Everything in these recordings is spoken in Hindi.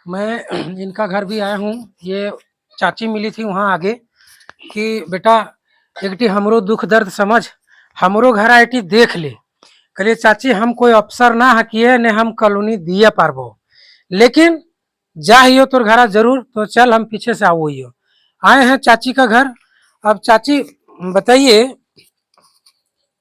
मैं इनका घर भी आया हूँ। ये चाची मिली थी वहाँ आगे कि बेटा एकटी हमरो दुख दर्द समझ, हमरो घर आईटी देख ले। कहलिए चाची हम कोई अफसर ना हकिए ने हम कॉलोनी दिए पारबो, लेकिन जाइयो तोर घरा जरूर, तो चल हम पीछे से आओ। आए हैं चाची का घर। अब चाची बताइए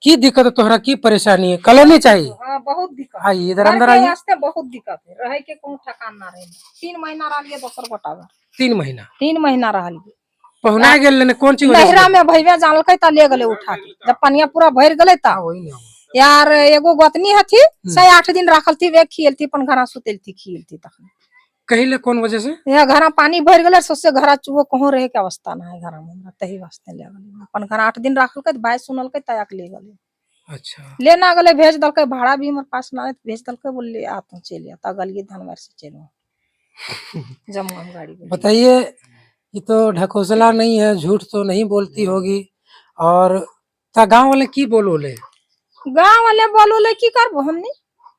की दिक्कत है तोहरा, की परेशानी है? कॉलोनी चाहिए? हाँ, बहुत दिक्कत। आइए इधर घर अंदर के आइए। वास्ते बहुत दिक्कत है, रहे के कोनो ठिकाना ना रहे। 3 महीना रहलिए दोसर गोटा घर। 3 महीना 3 महीना रहलिए। पहुना गेल ने कौन चीज वजह से? नहरा में भैया जानलकै त ले गले उठा के, जब पनिया पूरा भर गले त वही ना। यार एगो गोतनी हथी, 7-8 दिन रखल थी, वे खिलती अपन घरा सुतेलती खिलती तखन। कहिले कौन वजह से? या घरा पानी भर गले, सोचे घरा चुओ कहो रहे के अवस्था ना है घरा में, तही वास्ते ले गले। अपन घर 8 दिन रखलकै, भाई सुनलकै तया के ले गले। अच्छा ले ना गले, भेज दलकै, भाड़ा भी हमारे पास ना है, भेज दलकै, बोले आ तू चल आ, गलिए धनवार से चलो जमुआ में गाड़ी। बताइए, ये तो ढकोसला नहीं है, झूठ तो नहीं बोलती होगी। और ता गांव वाले की बोलोले? गाँव वाले बोलोले की करबो हमनी,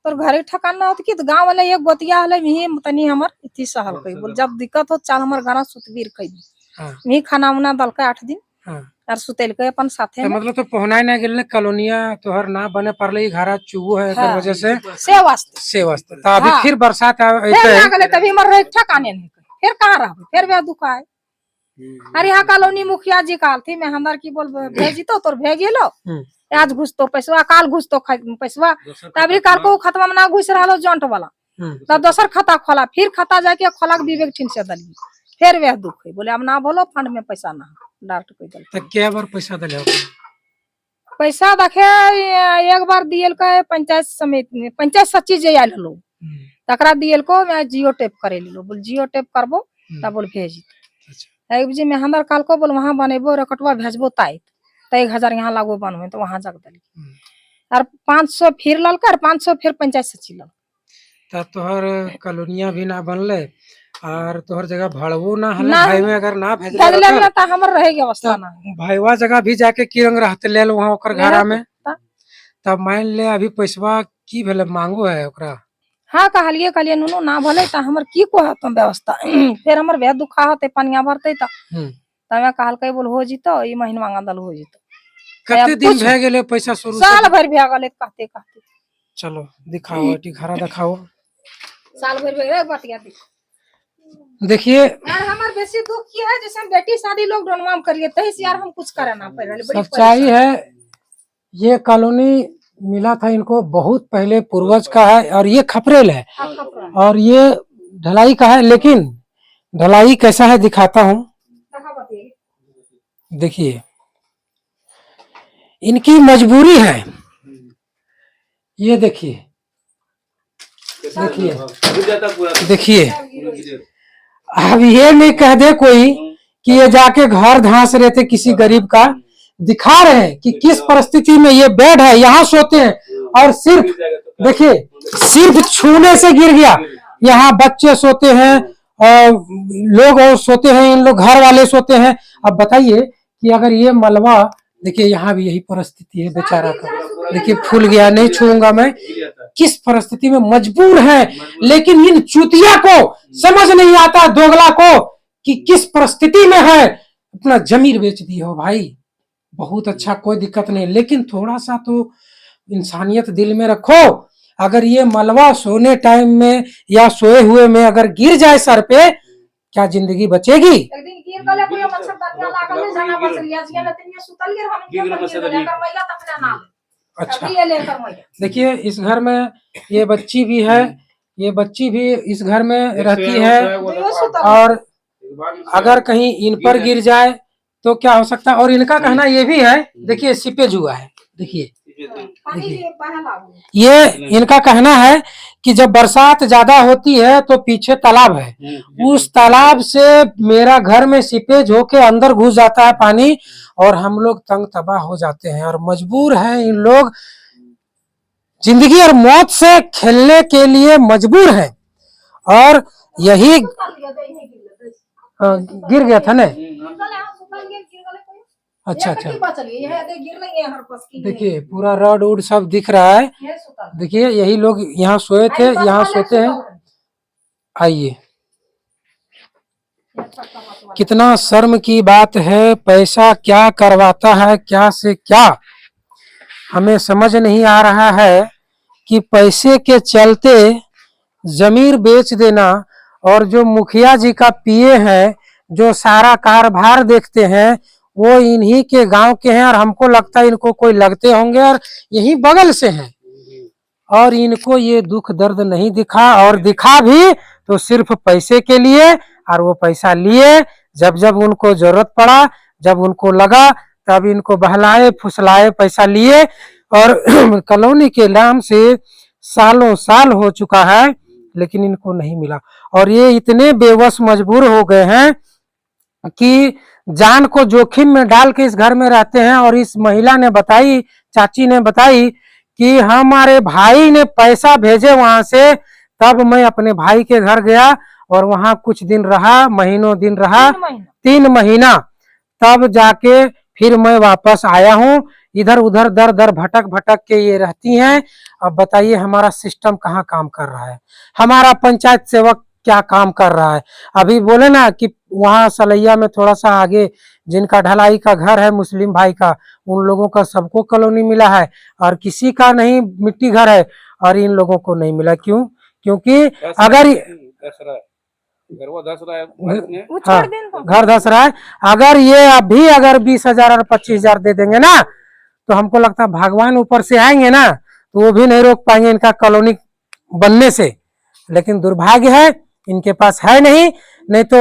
तोर घरे ठकाना होत की, तो गाँव वाले एक गोतिया हले मी तनी हमर इति सहल कई, बोल जब दिक्कत हो चल हमर घरा सुतबीर कई। हां मी खाना उना दलकै 8 दिन। हां और सुतेल के अपन साथे में। मतलब तो पहुनाई ना गेल ने, कॉलोनिया तोहर ना बने परले, घरा चुगो है एकर वजह से वास्ते से वास्ते। ता अभी फिर बरसात फिर ना गले, तभी हमर रहे ठकाने नहीं, फिर कहां रहबे, फिर वे दुखा है। अरे यहाँ कॉलोनी मुखिया जी काल थी, मैं हमर की बोल भेजी तो तोर भेजे लो, आज घुस तो पैसवा, काल घुस तो पैसवा, तभी काल को खतवा में ना घुस रहा जॉन्ट वाला, तब दोसर खाता खोला, फिर खाता जाके खोला के विवेक ठीन से दली, फिर वह दुख है। बोले अब ना बोलो, फंड में पैसा ना डार्ट कोई दल। तक क्या बार पैसा दले? पैसा देखे एक बार दियल का पंचायत समिति में, पंचायत सचिव जे आयल लो तकरा दियल को, मैं जियो टेप करे लो, बोल जियो टेप करबो तब बोल भेजी। एक बजे में हमर काल को बोल वहां बनेबो रकटवा भेजबो ताई, तो 1000 यहाँ लागो बनवे, तो वहां जग दली। और 500 फिर ललकर, 500 फिर पंचायत सचिव लल। तब तोहर कॉलोनिया भी ना बनले और तोहर जगह भाड़वो ना हले, भाई में अगर ना भेजले त हमर रहे के अवस्था ना, भाईवा जगह भी जाके की रंग रहते ले लो वहां ओकर घरा में। तब मान ले अभी पैसवा की भेले मांगो है ओकरा? हाँ कहलिए नुनु ना भले त हमर की को है तुम व्यवस्था। फिर हमर भे दुखा होते, पनिया भरते त तमे कहलकै बोल हो जितो, ई महीना मांगा दल हो जितो। कते दिन भे गेले पैसा शुरू से? साल भर भे गेले कहते कहते। चलो दिखाओ, टी घरा दिखाओ। साल भर भे गए बतिया दी। देखिए यार हमार बेसी दुख की है, जैसे हम बेटी शादी लोग डोनवा में करिए, तही से यार हम कुछ करे ना पाए रहे। सच्चाई है, ये कॉलोनी मिला था इनको बहुत पहले, पूर्वज का है, और ये खपरेल है और ये ढलाई का है। लेकिन ढलाई कैसा है दिखाता हूँ, देखिए इनकी मजबूरी है। ये देखिए देखिए देखिए, अब ये नहीं कह दे कोई कि ये जाके घर धंस रहे थे किसी गरीब का, दिखा रहे हैं कि किस परिस्थिति में ये बेड है, यहाँ सोते हैं। और सिर्फ देखिए, सिर्फ छूने से गिर गया, यहाँ बच्चे सोते हैं और लोग और सोते हैं, इन लोग घर वाले सोते हैं। अब बताइए कि अगर ये मलबा, देखिए यहाँ भी यही परिस्थिति है बेचारा का, देखिए फूल गया, नहीं छूंगा मैं, किस परिस्थिति में मजबूर है। लेकिन इन चूतिया को समझ नहीं आता, दोगला को, कि किस परिस्थिति में है। अपना जमीन बेच दी हो भाई, बहुत अच्छा, कोई दिक्कत नहीं, लेकिन थोड़ा सा तो इंसानियत दिल में रखो। अगर ये मलबा सोने टाइम में या सोए हुए में अगर गिर जाए सर पे, क्या जिंदगी बचेगी? अच्छा देखिए, इस घर में ये बच्ची भी है, ये बच्ची भी इस घर में रहती है, और अगर कहीं इन पर गिर जाए तो क्या हो सकता है। और इनका कहना ये भी है, देखिए सीपेज हुआ है, देखिए ये इनका कहना है कि जब बरसात ज्यादा होती है तो पीछे तालाब है, उस तालाब से मेरा घर में सीपेज होके अंदर घुस जाता है पानी, और हम लोग तंग तबाह हो जाते हैं। और मजबूर हैं इन लोग, जिंदगी और मौत से खेलने के लिए मजबूर है। और यही गिर गया था ना, अच्छा अच्छा, देखिए पूरा रड उड सब दिख रहा है। देखिए यही लोग यहाँ सोए थे, यहाँ सोते हैं। आइए कितना शर्म की बात है। पैसा क्या करवाता है, क्या से क्या हमें समझ नहीं आ रहा है कि पैसे के चलते जमीर बेच देना। और जो मुखिया जी का पीए हैं, जो सारा कारभार देखते हैं, वो इन्हीं के गांव के हैं और हमको लगता है इनको कोई लगते होंगे और यही बगल से हैं। और इनको ये दुख दर्द नहीं दिखा, और दिखा भी तो सिर्फ पैसे के लिए। और वो पैसा लिए, जब जब उनको जरूरत पड़ा, जब उनको लगा, तब इनको बहलाए फुसलाए पैसा लिए। और कॉलोनी के नाम से सालों साल हो चुका है, लेकिन इनको नहीं मिला। और ये इतने बेवश मजबूर हो गए हैं कि जान को जोखिम में डाल के इस घर में रहते हैं। और इस महिला ने बताई, चाची ने बताई कि हमारे भाई ने पैसा भेजे वहां से, तब मैं अपने भाई के घर गया और वहां कुछ दिन रहा, महीनों दिन रहा, 3 महीना। तब जाके फिर मैं वापस आया हूँ। इधर उधर दर दर भटक भटक के ये रहती हैं। अब बताइए हमारा सिस्टम कहाँ काम कर रहा है, हमारा पंचायत सेवक क्या काम कर रहा है। अभी बोले ना कि वहाँ सलैया में थोड़ा सा आगे जिनका ढलाई का घर है मुस्लिम भाई का, उन लोगों का सबको कॉलोनी मिला है और किसी का नहीं मिट्टी घर है, और इन लोगों को नहीं मिला। क्यों? क्योंकि अगर हाँ, घर धस रहा है। अगर ये अभी अगर 20,000 और 25,000 दे देंगे ना, तो हमको लगता है भगवान ऊपर से आएंगे ना, तो वो भी नहीं रोक पाएंगे इनका कॉलोनी बनने से। लेकिन दुर्भाग्य है इनके पास है नहीं तो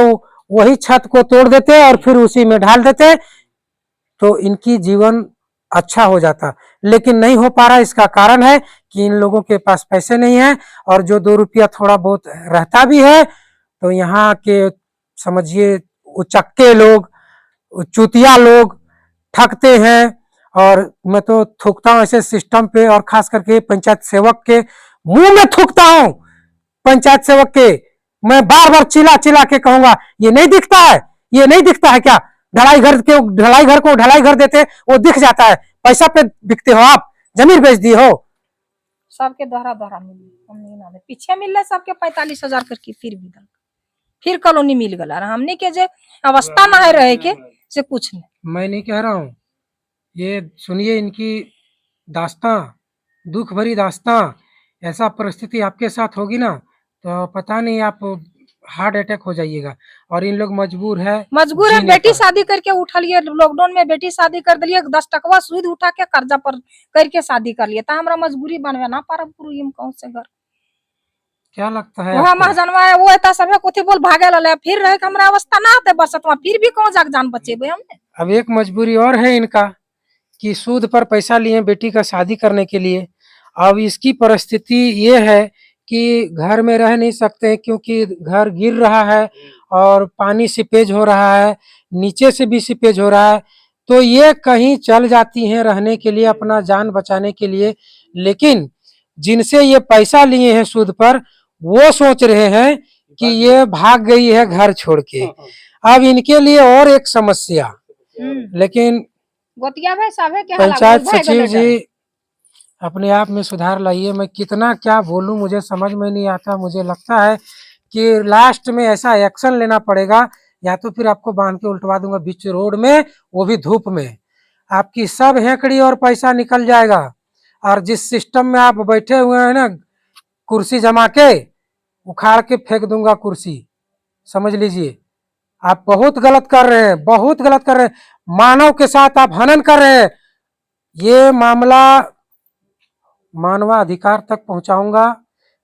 वही छत को तोड़ देते और फिर उसी में ढाल देते, तो इनकी जीवन अच्छा हो जाता। लेकिन नहीं हो पा रहा। इसका कारण है कि इन लोगों के पास पैसे नहीं है, और जो 2 रुपया थोड़ा बहुत रहता भी है, तो यहाँ के समझिए उचक्के लोग, चूतिया लोग ठगते हैं। और मैं तो थूकता हूँ ऐसे सिस्टम पे, और खास करके पंचायत सेवक के मुंह में थूकता हूँ। पंचायत सेवक के मैं बार बार चिल्ला चिल्ला के कहूंगा, ये नहीं दिखता है, ये नहीं दिखता है क्या? ढलाई घर को ढलाई घर देते, वो दिख जाता है। पैसा पे बिकते हो आप, जमीन बेच दी हो। सबके दोहरा दोहरा मिली, पीछे मिल रहा सबके 45,000 करके, फिर कॉलोनी मिल गला। हमने के जे अवस्था ना है रहे के से कुछ नहीं। मैं नहीं कह रहा हूँ, ये सुनिए इनकी दास्तां, दुख भरी दास्तां। ऐसा परिस्थिति आपके साथ होगी ना, तो पता नहीं आप हार्ट अटैक हो जाइएगा। और इन लोग मजबूर है बेटी शादी करके उठा लिए, लॉकडाउन में बेटी शादी कर दिलिए, 10 टकवा सूद उठा के कर्जा पर करके शादी कर लिए। हमरा मजबूरी बनवे ना पारब कौन से घर। क्या लगता है वहाँ महाजनवा है, वो एता सबे कोथी बोल भागे लले, फिर रहे हमरा अवस्था ना आते बरसतवा, फिर भी कौन जाग जान बचेबे हमने। अब एक मजबूरी और है इनका कि सूद पर पैसा लिए बेटी का शादी करने के लिए। अब इसकी परिस्थिति ये है कि घर में रह नहीं सकते क्योंकि घर गिर रहा है और पानी सीपेज हो रहा है, नीचे से भी सीपेज हो रहा है। तो ये कहीं चल जाती हैं रहने के लिए, अपना जान बचाने के लिए। लेकिन जिनसे ये पैसा लिए हैं सूद पर, वो सोच रहे हैं कि ये भाग गई है घर छोड़ के। अब इनके लिए और एक समस्या। लेकिन पंचायत सचिव जी अपने आप में सुधार लाइए। मैं कितना क्या बोलूं मुझे समझ में नहीं आता। मुझे लगता है कि लास्ट में ऐसा एक्शन लेना पड़ेगा, या तो फिर आपको बांध के उल्टवा दूंगा बीच रोड में, वो भी धूप में। आपकी सब हेकड़ी और पैसा निकल जाएगा। और जिस सिस्टम में आप बैठे हुए हैं ना, कुर्सी जमा के, उखाड़ के फेंक दूंगा कुर्सी। समझ लीजिए आप बहुत गलत कर रहे हैं, बहुत गलत कर रहे हैं। मानव के साथ आप हनन कर रहे हैं। ये मामला मानवाधिकार तक पहुंचाऊंगा।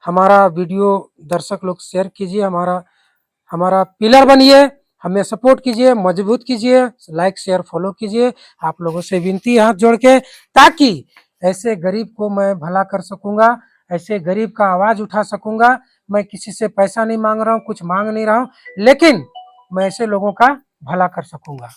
हमारा वीडियो दर्शक लोग शेयर कीजिए, हमारा पिलर बनिए, हमें सपोर्ट कीजिए, मजबूत कीजिए, लाइक शेयर फॉलो कीजिए। आप लोगों से विनती हाथ जोड़ के, ताकि ऐसे गरीब को मैं भला कर सकूंगा, ऐसे गरीब का आवाज उठा सकूंगा। मैं किसी से पैसा नहीं मांग रहा हूँ, कुछ मांग नहीं रहा हूँ, लेकिन मैं ऐसे लोगों का भला कर सकूंगा।